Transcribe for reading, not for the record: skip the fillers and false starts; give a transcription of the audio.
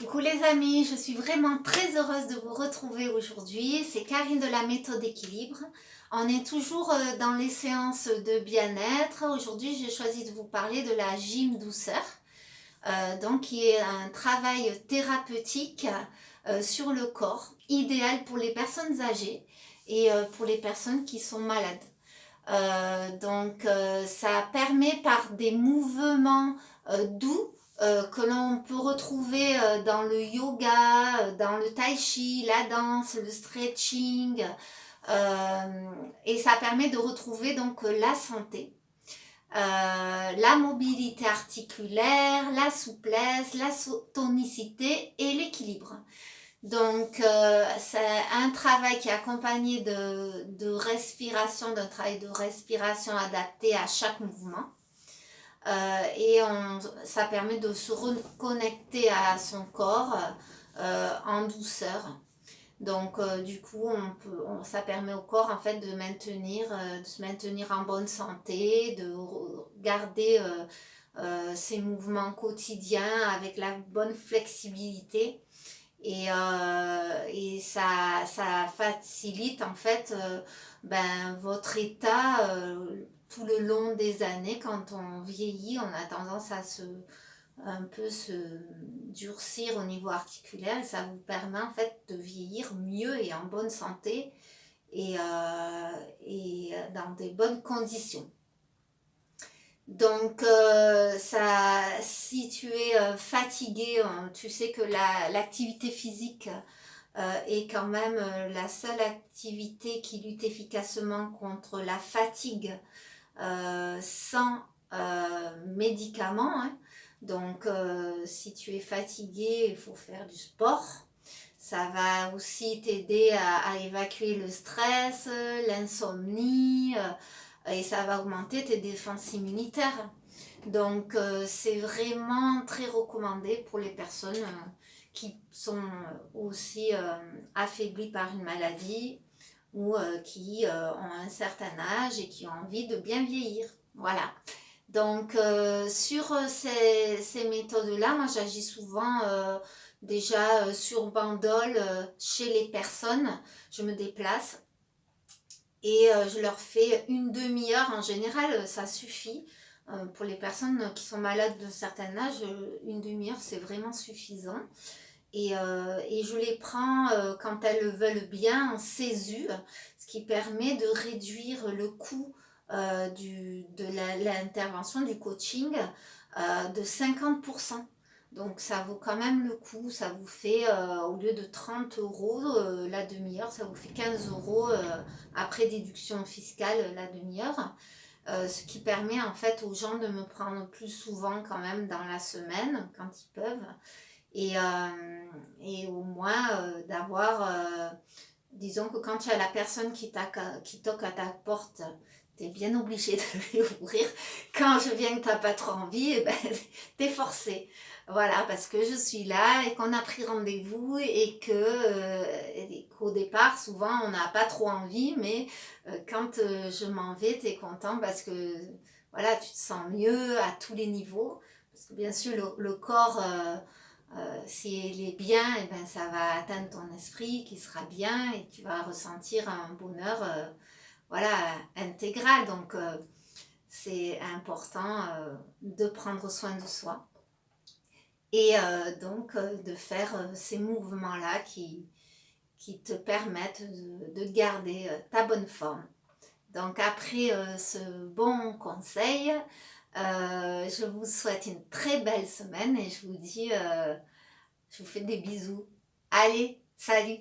Coucou les amis, je suis vraiment très heureuse de vous retrouver aujourd'hui. C'est Karine de la méthode équilibre. On est toujours dans les séances de bien-être. Aujourd'hui, j'ai choisi de vous parler de la gym douceur, donc qui est un travail thérapeutique sur le corps, idéal pour les personnes âgées et pour les personnes qui sont malades. Ça permet par des mouvements doux que l'on peut retrouver dans le yoga, dans le tai chi, la danse, le stretching, et ça permet de retrouver donc la santé, la mobilité articulaire, la souplesse, la tonicité et l'équilibre. Donc, c'est un travail qui est accompagné de respiration, d'un travail de respiration adapté à chaque mouvement. Ça permet de se reconnecter à son corps en douceur. Donc, du coup, ça permet au corps en fait de se maintenir en bonne santé, de garder ses mouvements quotidiens avec la bonne flexibilité. Et ça facilite en fait votre état tout le long des années. Quand on vieillit, on a tendance à un peu se durcir au niveau articulaire, et ça vous permet en fait de vieillir mieux et en bonne santé et dans des bonnes conditions. Donc, si tu es fatigué, tu sais que l'activité physique est quand même la seule activité qui lutte efficacement contre la fatigue sans médicaments, hein. Donc, si tu es fatigué, il faut faire du sport. Ça va aussi t'aider à évacuer le stress, l'insomnie, et ça va augmenter tes défenses immunitaires. Donc, c'est vraiment très recommandé pour les personnes qui sont aussi affaiblies par une maladie ou qui ont un certain âge et qui ont envie de bien vieillir. Voilà. Donc, sur ces méthodes-là, moi j'agis souvent déjà sur bandole chez les personnes. Je me déplace et je leur fais une demi-heure. En général, ça suffit. Pour les personnes qui sont malades d'un certain âge, une demi-heure, c'est vraiment suffisant. Et je les prends quand elles veulent bien en césure, ce qui permet de réduire le coût de l'intervention, du coaching, de 50%. Donc ça vaut quand même le coup, ça vous fait, au lieu de 30 euros la demi-heure, ça vous fait 15 euros après déduction fiscale la demi-heure. Ce qui permet en fait aux gens de me prendre plus souvent quand même dans la semaine, quand ils peuvent. Et au moins d'avoir, disons que quand il y a la personne qui toque à ta porte, tu es bien obligé de lui ouvrir. Quand je viens que tu n'as pas trop envie, eh ben, tu es forcé. Voilà, parce que je suis là et qu'on a pris rendez-vous et qu'au départ, souvent, on n'a pas trop envie, mais quand je m'en vais, tu es content parce que voilà, tu te sens mieux à tous les niveaux. Parce que bien sûr, le corps, s'il est bien, et ben, ça va atteindre ton esprit qui sera bien et tu vas ressentir un bonheur voilà, intégral. Donc, c'est important de prendre soin de soi et donc de faire ces mouvements-là qui te permettent de garder ta bonne forme. Donc après ce bon conseil, je vous souhaite une très belle semaine et je vous dis, je vous fais des bisous. Allez, salut!